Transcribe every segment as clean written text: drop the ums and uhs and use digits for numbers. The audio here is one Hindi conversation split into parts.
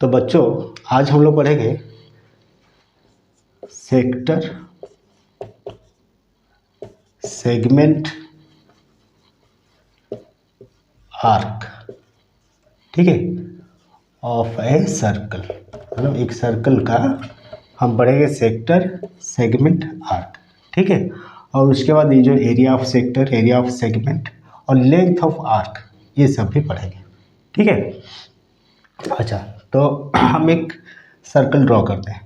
तो बच्चों आज हम लोग पढ़ेंगे सेक्टर, सेगमेंट, आर्क, ठीक है, ऑफ ए सर्कल। मतलब एक सर्कल का हम पढ़ेंगे सेक्टर, सेगमेंट, आर्क, ठीक है। और उसके बाद ये जो area of sector, area of segment और लेंथ ऑफ आर्क, ये सब भी पढ़ेंगे, ठीक है। अच्छा, तो हम एक सर्कल ड्रॉ करते हैं।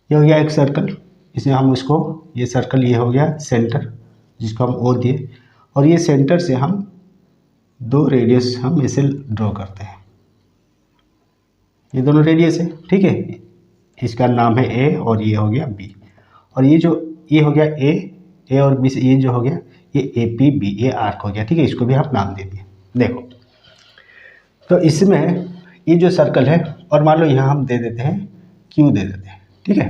ये हो गया एक सर्कल, इसमें हम उसको, ये सर्कल ये हो गया सेंटर, जिसको हम ओ दिए, और ये सेंटर से हम दो रेडियस हम इसे ड्रॉ करते हैं। ये दोनों रेडियस है, ठीक है। इसका नाम है ए और ये हो गया बी, और ये जो ये हो गया ए और बी से ये जो हो गया ये ए पी बी, ये आर्क हो गया, ठीक है। इसको भी हम नाम दे दिए। देखो, तो इसमें ये जो सर्कल है, और मान लो यहाँ हम दे देते हैं क्यू दे देते हैं, ठीक है।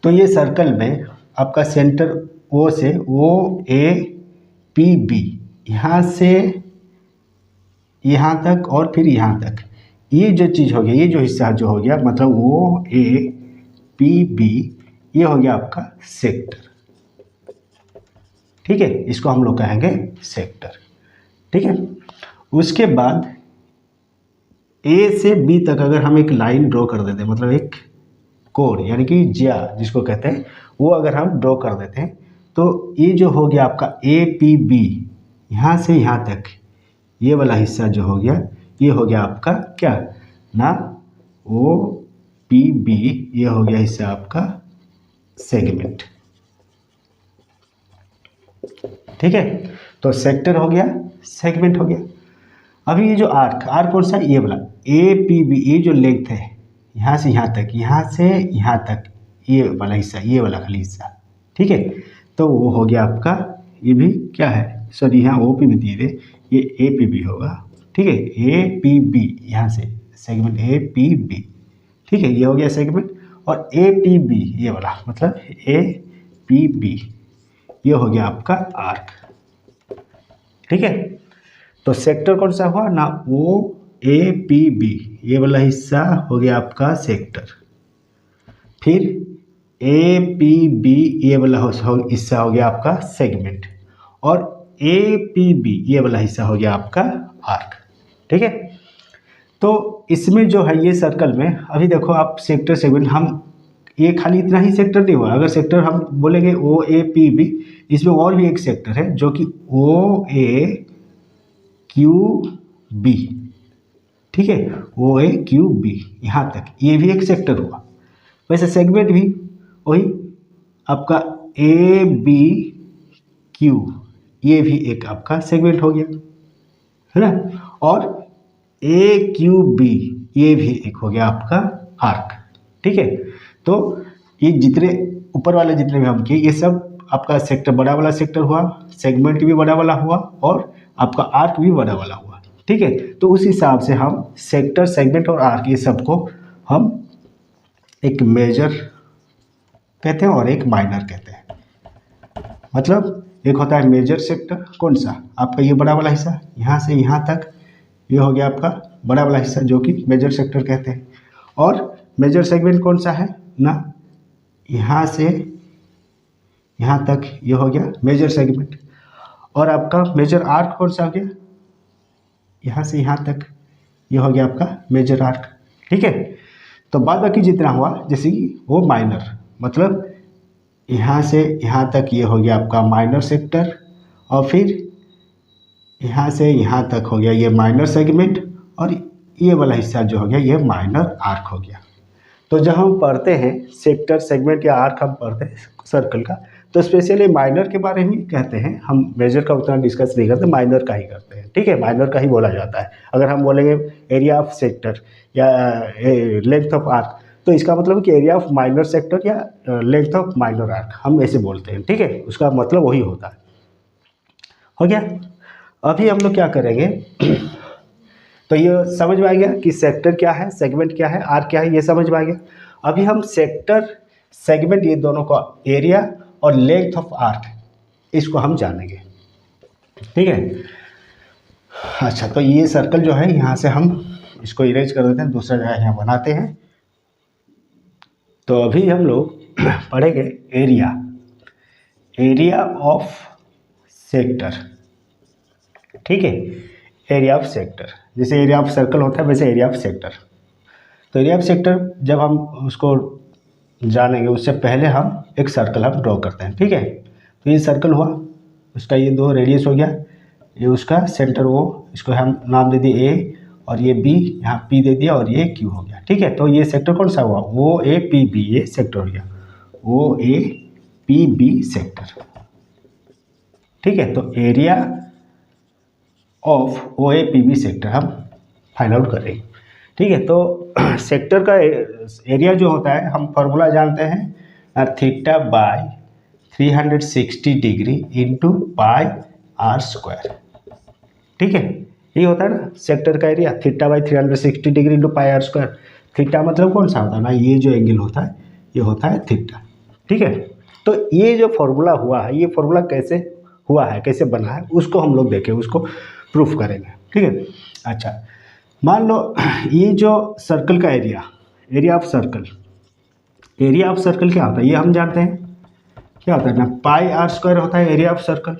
तो ये सर्कल में आपका सेंटर ओ से ओ ए पी बी, यहाँ से यहाँ तक और फिर यहाँ तक, ये जो चीज़ हो गया, ये जो हिस्सा जो हो गया, मतलब ओ ए पी बी, ये हो गया आपका सेक्टर, ठीक है। इसको हम लोग कहेंगे सेक्टर, ठीक है। उसके बाद ए से बी तक अगर हम एक लाइन ड्रॉ कर देते हैं, मतलब एक कोड यानी कि ज्या जिसको कहते हैं, वो अगर हम ड्रॉ कर देते हैं, तो ये जो हो गया आपका ए पी बी, यहाँ से यहाँ तक ये वाला हिस्सा जो हो गया, ये हो गया आपका क्या ना, ओ पी बी, ये हो गया हिस्सा आपका सेगमेंट, ठीक है। तो सेक्टर हो गया, सेगमेंट हो गया। अभी ये जो आर्क, आर्क कौन सा है, ये वाला ए पी बी, ये जो लेंथ है यहाँ से यहाँ तक, यहाँ से यहाँ तक, ये वाला हिस्सा, ये वाला खाली हिस्सा, ठीक है। तो वो हो गया आपका, ये भी क्या है, सॉरी यहाँ ओ पी बी दिए थे, ये ए पी बी होगा, ठीक है। ए पी बी, यहाँ से सेगमेंट ए पी बी, ठीक है, ये हो गया सेगमेंट। और ए पी बी ये वाला, मतलब ए पी बी, ये हो गया आपका आर्क, ठीक है। तो सेक्टर कौन सा हुआ ना, ओ ए पी बी, ये वाला हिस्सा हो गया आपका सेक्टर। फिर ए पी बी, ये वाला हिस्सा हो गया आपका सेगमेंट, और ए पी बी, ये वाला हिस्सा हो गया आपका आर्क, ठीक है। तो इसमें जो है ये सर्कल में, अभी देखो आप सेक्टर, सेगमेंट, हम ये खाली इतना ही सेक्टर नहीं हुआ। अगर सेक्टर हम बोलेंगे ओ ए पी बी, इसमें और भी एक सेक्टर है जो कि ओ ए क्यू बी, ठीक है, ओ ए क्यू बी, यहाँ तक ये भी एक सेक्टर हुआ। वैसे सेगमेंट भी वही आपका ए बी क्यू, ये भी एक आपका सेगमेंट हो गया, है ना। और ए क्यू बी, ये भी एक हो गया आपका आर्क, ठीक है। तो ये जितने ऊपर वाले जितने भी हम किए, ये सब आपका सेक्टर, बड़ा वाला सेक्टर हुआ, सेगमेंट भी बड़ा वाला हुआ, और आपका आर्क भी बड़ा वाला हुआ, ठीक है। तो उस हिसाब से हम सेक्टर, सेगमेंट और आर्क, ये सबको हम एक मेजर कहते हैं और एक माइनर कहते हैं। मतलब एक होता है मेजर सेक्टर, कौन सा आपका ये बड़ा वाला हिस्सा, यहाँ से यहाँ तक, ये हो गया आपका बड़ा वाला हिस्सा जो कि मेजर सेक्टर कहते हैं। और मेजर सेगमेंट कौन सा है ना, यहाँ से यहाँ तक, ये हो गया मेजर सेगमेंट। और आपका मेजर आर्क कौन सा हो गया, यहाँ से यहाँ तक, ये हो गया आपका मेजर आर्क, ठीक है। तो बाद बाकी जितना हुआ, जैसे कि वो माइनर, मतलब यहाँ से यहाँ तक, ये हो गया आपका माइनर सेक्टर, और फिर यहाँ से यहाँ तक हो गया ये माइनर सेगमेंट, और ये वाला हिस्सा जो हो गया ये माइनर आर्क हो गया। तो जब हम पढ़ते हैं सेक्टर, सेगमेंट या आर्क हम पढ़ते हैं सर्कल का, तो स्पेशली माइनर के बारे में कहते हैं हम, मेजर का उतना डिस्कस नहीं करते, माइनर का ही करते हैं, ठीक है। माइनर का ही बोला जाता है। अगर हम बोलेंगे एरिया ऑफ सेक्टर या लेंथ ऑफ आर्क, तो इसका मतलब कि एरिया ऑफ माइनर सेक्टर या लेंथ ऑफ माइनर आर्क, हम ऐसे बोलते हैं, ठीक है। उसका मतलब वही होता है। हो गया। अभी हम लोग क्या करेंगे तो ये समझ में आ गया कि सेक्टर क्या है, सेगमेंट क्या है, आर्क क्या है, ये समझ में आ गया। अभी हम सेक्टर, सेगमेंट, ये दोनों का एरिया और लेंथ ऑफ आर्क, इसको हम जानेंगे, ठीक है। अच्छा, तो ये सर्कल जो है यहाँ से हम इसको इरेज कर देते हैं, दूसरा जगह यहाँ बनाते हैं। तो अभी हम लोग पढ़ेंगे एरिया, एरिया ऑफ सेक्टर। ठीक है, एरिया ऑफ सेक्टर, जैसे एरिया ऑफ सर्कल होता है वैसे एरिया ऑफ सेक्टर। तो एरिया ऑफ सेक्टर जब हम उसको जानेंगे उससे पहले हम एक सर्कल हम ड्रॉ करते हैं। ठीक है, तो ये सर्कल हुआ, उसका ये 2 रेडियस हो गया, ये उसका सेंटर वो, इसको हम नाम दे दिए ए, और ये बी, यहाँ पी दे दिया, और ये क्यू हो गया। ठीक है, तो ये सेक्टर कौन सा हुआ, ओ ए पी बी, ये सेक्टर हो गया O A P B sector. ठीक है, तो area of O A P B sector हम फाइंड आउट कर रहे हैं। ठीक है, तो सेक्टर का एरिया जो होता है हम फॉर्मूला जानते हैं, theta by 360 degree into pi are square. ठीक है, ये होता है ना सेक्टर का area, theta by 360 degree into pi are square. Theta मतलब कौन सा होता है ना, ये जो एंगल होता है ये होता है थीटा। ठीक है, तो ये जो फॉर्मूला हुआ है, ये फॉर्मूला कैसे हुआ है, कैसे बना है, उसको हम लोग देखें, उसको प्रूफ करेंगे। ठीक है, अच्छा मान लो ये जो सर्कल का area, area of circle, area of circle क्या होता है ये हम जानते हैं, क्या होता है ना, पाई आर स्क्वायर होता है एरिया ऑफ सर्कल।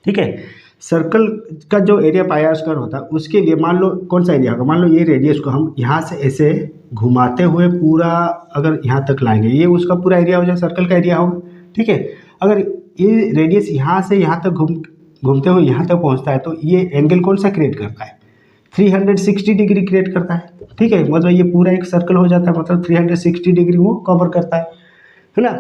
ठीक है, सर्कल का जो एरिया पाई आर स्क्वायर होता है उसके लिए मान लो कौन सा एरिया होगा, मान लो ये रेडियस को हम यहाँ से ऐसे घुमाते हुए पूरा अगर यहाँ तक लाएंगे, ये उसका पूरा एरिया हो जाए, सर्कल का एरिया होगा। ठीक है, अगर ये रेडियस यहाँ से यहाँ तक घूमते हुए यहाँ तक पहुँचता है तो ये एंगल कौन सा क्रिएट करता है, 360 डिग्री क्रिएट करता है। ठीक है, मतलब ये पूरा एक सर्कल हो जाता है, मतलब 360 डिग्री वो कवर करता है ना।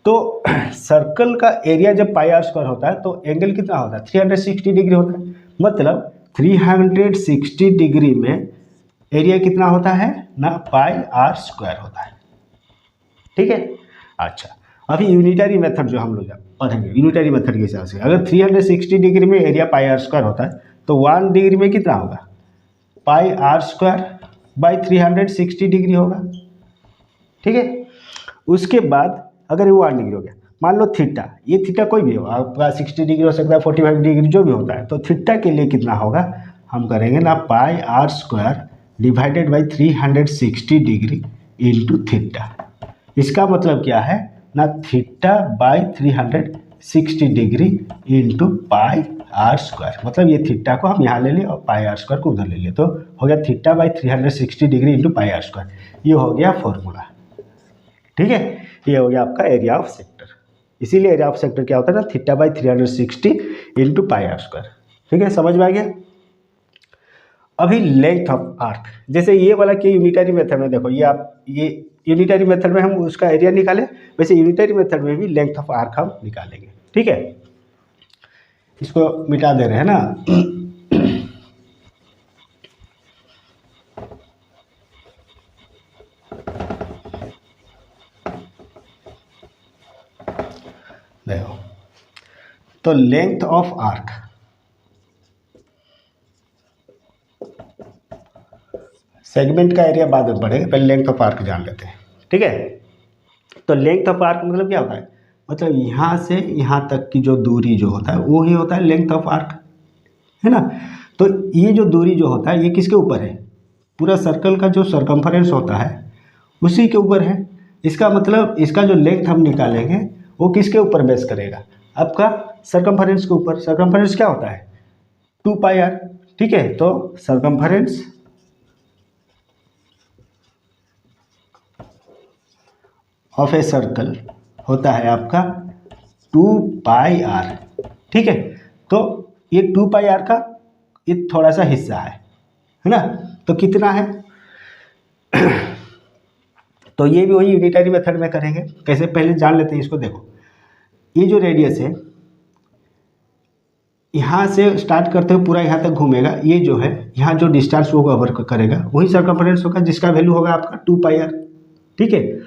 तो सर्कल का एरिया जब पाई आर स्क्वायर होता है तो एंगल कितना होता है, 360 डिग्री होता है, मतलब 360 डिग्री में एरिया कितना होता है ना, पाई आर स्क्वायर होता है। ठीक है, अच्छा अभी यूनिटरी मेथड जो हम लोग पढ़ेंगे, यूनिटरी मेथड के हिसाब से अगर 360 डिग्री में एरिया पाई आर स्क्वायर होता है तो 1 डिग्री में कितना होगा, पाई आर स्क्वायर बाई 360 डिग्री होगा। ठीक है, उसके बाद अगर ये 1 डिग्री हो गया, मान लो थीटा, ये थीटा कोई भी हो, आपका 60 डिग्री हो सकता है, 45 डिग्री जो भी होता है, तो थीटा के लिए कितना होगा, हम करेंगे ना pi are square divided by 360 degree into theta. इसका मतलब क्या है ना, theta by 360 degree into pi are square, मतलब ये थीटा को हम यहाँ ले लिए और पाई आर स्क्वायर को उधर ले लिए, तो हो गया theta by 360 degree into pi are square. ये हो गया फॉर्मूला। ठीक है, ये हो गया आपका एरिया ऑफ सेक्टर। इसीलिए एरिया ऑफ सेक्टर क्या होता है ना, theta by 360 into pi are square. ठीक है, समझ में आ गया। अभी लेंथ ऑफ आर्क, जैसे ये वाला कि यूनिटरी मेथड में देखो, ये आप ये यूनिटरी मेथड में हम उसका एरिया निकालें, वैसे यूनिटरी मेथड में भी लेंथ ऑफ आर्क हम निकालेंगे। ठीक है, इसको मिटा दे रहे हैं ना। देखो, तो लेंथ ऑफ आर्क, सेगमेंट का एरिया बाद में बढ़ेगा, पहले लेंथ ऑफ आर्क जान लेते हैं। ठीक है, तो लेंथ ऑफ आर्क मतलब क्या होता है, मतलब यहाँ से यहाँ तक की जो दूरी जो होता है वो ही होता है लेंथ ऑफ आर्क, है ना। तो ये जो दूरी जो होता है ये किसके ऊपर है, पूरा सर्कल का जो सरकमफरेंस होता है उसी के ऊपर है। इसका मतलब इसका जो लेंथ हम निकालेंगे वो किसके ऊपर बेस करेगा, आपका सरकमफरेंस के ऊपर। सरकमफरेंस क्या होता है, 2 पाई आर। ठीक है, तो सरकमफरेंस ऑफ ए सर्कल होता है आपका 2 पाई आर। ठीक है, तो ये 2 पाई आर का ये थोड़ा सा हिस्सा है ना, तो कितना है तो ये भी वही यूनिटरी मेथड में करेंगे। कैसे, पहले जान लेते हैं इसको। देखो, ये जो रेडियस है यहाँ से स्टार्ट करते हुए पूरा यहाँ तक घूमेगा, ये जो है यहाँ जो डिस्टेंस वो कवर करेगा वही सरकमफरेंस होगा, जिसका वैल्यू होगा आपका 2 पाई आर। ठीक है,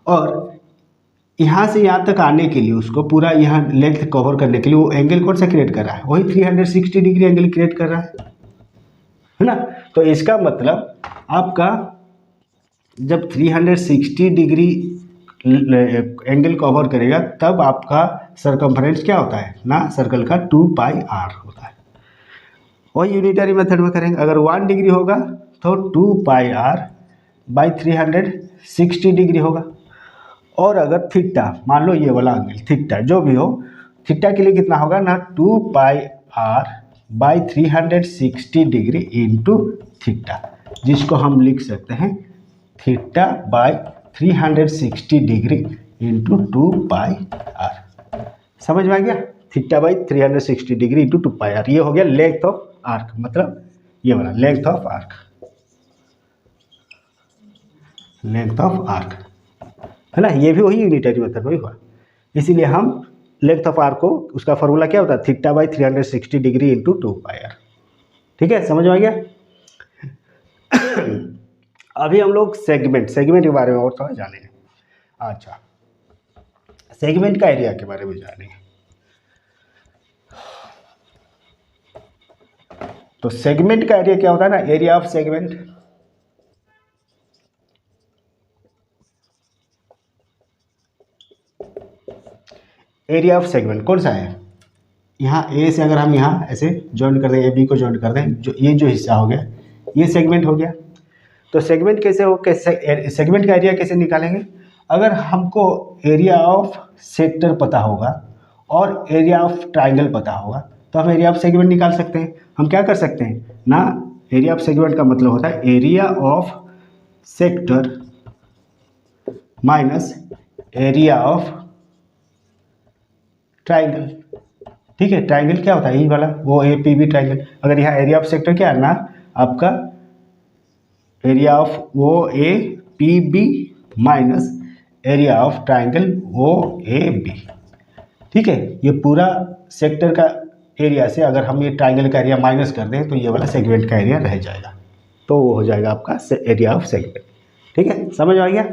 और यहाँ से यहाँ तक आने के लिए उसको पूरा यहाँ लेंथ कवर करने के लिए वो एंगल कौन सा क्रिएट कर रहा है, वही 360 डिग्री एंगल क्रिएट कर रहा है ना। तो इसका मतलब आपका जब 360 डिग्री एंगल कवर करेगा तब आपका सरकमफरेंस क्या होता है ना, सर्कल का 2 पाई आर होता है। वही यूनिटरी मेथड में करेंगे। अगर 1 डिग्री होगा तो 2πr/360 डिग्री होगा। और अगर थीटा, मान लो ये वाला एंगल थीटा जो भी हो, थीटा के लिए कितना होगा ना, 2πr/360 डिग्री इंटू थीटा, जिसको हम लिख सकते हैं θ/360 डिग्री इंटू 2πr। समझ में आ गया? θ/360 डिग्री इंटू 2πr, ये हो गया लेंथ ऑफ आर्क, मतलब ये वाला length of arc, length of arc है ना। ये भी वही यूनिटरी मेथड वही हुआ, इसीलिए हम लेंथ ऑफ आर्क को, उसका फॉर्मूला क्या होता है, θ/360 डिग्री इंटू 2πr। ठीक है, समझ में आ गया? अभी हम लोग सेगमेंट के बारे में और थोड़ा जानेंगे। अच्छा, सेगमेंट का एरिया के बारे में जानेंगे। तो सेगमेंट का एरिया क्या होता है ना, area of segment, area of segment कौन सा है, यहाँ ए से अगर हम यहाँ ऐसे ज्वाइन कर दें, ए बी को ज्वाइन कर दें, जो ये जो हिस्सा हो गया ये सेगमेंट हो गया। तो सेगमेंट कैसे हो, कैसे सेगमेंट का एरिया कैसे निकालेंगे, अगर हमको एरिया ऑफ सेक्टर पता होगा और एरिया ऑफ ट्राइंगल पता होगा तो हम एरिया ऑफ सेगमेंट निकाल सकते हैं। हम क्या कर सकते हैं ना, एरिया ऑफ सेगमेंट का मतलब होता है area of sector minus area of triangle. ठीक है, ट्राइंगल क्या होता है, ये वाला वो ए पी बी ट्राइंगल। अगर यहाँ एरिया ऑफ सेक्टर क्या है ना, आपका एरिया ऑफ वो A P B minus area of triangle वो ए बी। ठीक है, ये पूरा सेक्टर का एरिया से अगर हम ये ट्राइंगल का एरिया माइनस कर दें तो ये वाला सेगमेंट का एरिया रह जाएगा, तो वो हो जाएगा आपका एरिया ऑफ सेगमेंट। ठीक है, समझ आ गया?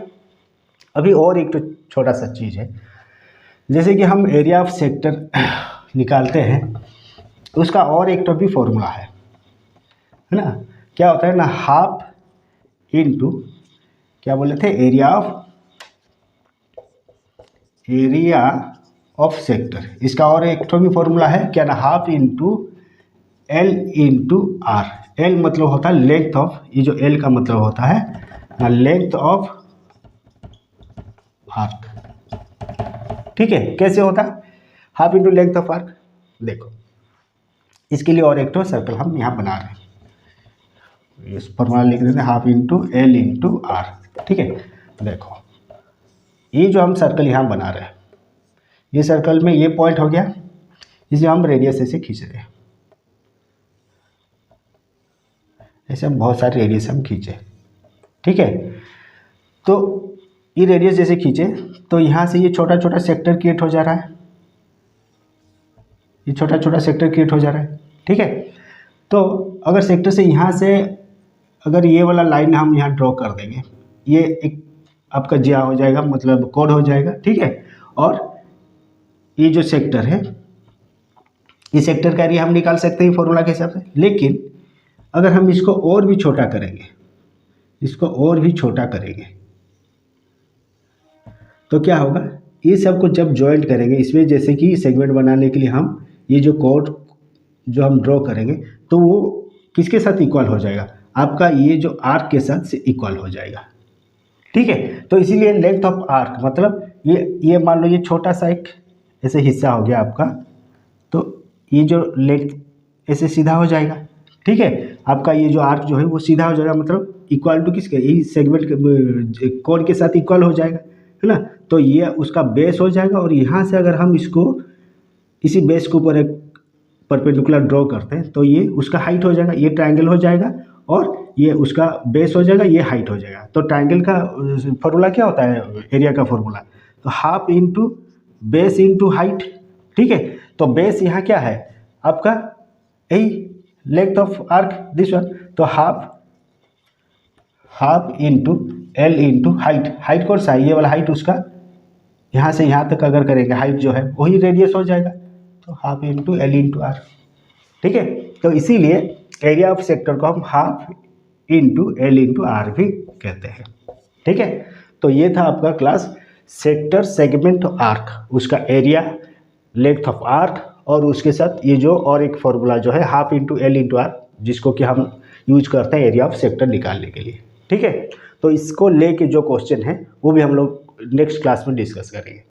अभी और एक तो छोटा सा चीज़ है, जैसे कि हम एरिया ऑफ सेक्टर निकालते हैं, उसका और एक तो भी फॉर्मूला है ना, क्या होता है ना, हाफ इंटू क्या बोले थे, एरिया ऑफ सेक्टर। इसका और एक तो भी फॉर्मूला है क्या ना, half into L into R. L मतलब होता है लेंथ ऑफ, ये जो एल का मतलब होता है ना, लेंथ ऑफ आर्क। ठीक है, कैसे होता है, half into length of arc. देखो, इसके लिए और एक तो सर्कल हम यहाँ बना रहे हैं, इस फॉर्मूला लिख देते हैं, half into L into R. ठीक है, देखो ये जो हम सर्कल यहाँ बना रहे हैं, ये सर्कल में ये पॉइंट हो गया, जिसे हम रेडियस ऐसे खींच रहे हैं, ऐसे हम बहुत सारे रेडियस हम खींचे। ठीक है, तो ये रेडियस जैसे खींचे तो यहाँ से ये छोटा छोटा सेक्टर क्रिएट हो जा रहा है, ये छोटा छोटा सेक्टर क्रिएट हो जा रहा है। ठीक है, तो अगर सेक्टर से यहाँ से अगर ये वाला लाइन हम यहाँ ड्रॉ कर देंगे, ये एक आपका जिया हो जाएगा, मतलब कोड हो जाएगा। ठीक है, और ये जो सेक्टर है, इस सेक्टर का एरिया हम निकाल सकते हैं फॉर्मूला के हिसाब से। लेकिन अगर हम इसको और भी छोटा करेंगे, इसको और भी छोटा करेंगे तो क्या होगा, ये सब को जब ज्वाइंट करेंगे इसमें, जैसे कि सेगमेंट बनाने के लिए हम ये जो कोड जो हम ड्रॉ करेंगे तो वो किसके साथ इक्वल हो जाएगा, आपका ये जो आर्क के साथ से इक्वल हो जाएगा। ठीक है, तो इसीलिए लेंथ ऑफ आर्क मतलब ये मान लो ये छोटा सा एक ऐसे हिस्सा हो गया आपका, तो ये जो लेंथ ऐसे सीधा हो जाएगा। ठीक है, आपका ये जो आर्क जो है वो सीधा हो जाएगा, मतलब इक्वल टू किसके, यही सेगमेंट कोड के साथ इक्वल हो जाएगा, है ना। तो ये उसका बेस हो जाएगा, और यहाँ से अगर हम इसको इसी बेस के ऊपर एक परपेंडिकुलर ड्रॉ करते हैं तो ये उसका हाइट हो जाएगा, ये ट्रायंगल हो जाएगा, और ये उसका बेस हो जाएगा, ये हाइट हो जाएगा। तो ट्रायंगल का फॉर्मूला क्या होता है, एरिया का फॉर्मूला, तो half into base into height. ठीक है, तो बेस यहाँ क्या है आपका, यही length of arc this one, तो half into L into height. Height कौन सा है, ये वाला हाइट उसका, यहाँ से यहाँ तक अगर करेंगे हाइट जो है वही रेडियस हो जाएगा, तो half into L into R. ठीक है, तो इसीलिए एरिया ऑफ सेक्टर को हम half into L into R भी कहते हैं। ठीक है, तो ये था आपका क्लास सेक्टर सेगमेंट आर्क, उसका एरिया, लेंथ ऑफ आर्क, और उसके साथ ये जो और एक फॉर्मूला जो है half into L into R, जिसको कि हम यूज करते हैं एरिया ऑफ सेक्टर निकालने के लिए। ठीक है, तो इसको लेके जो क्वेश्चन है वो भी हम लोग नेक्स्ट क्लास में डिस्कस करेंगे।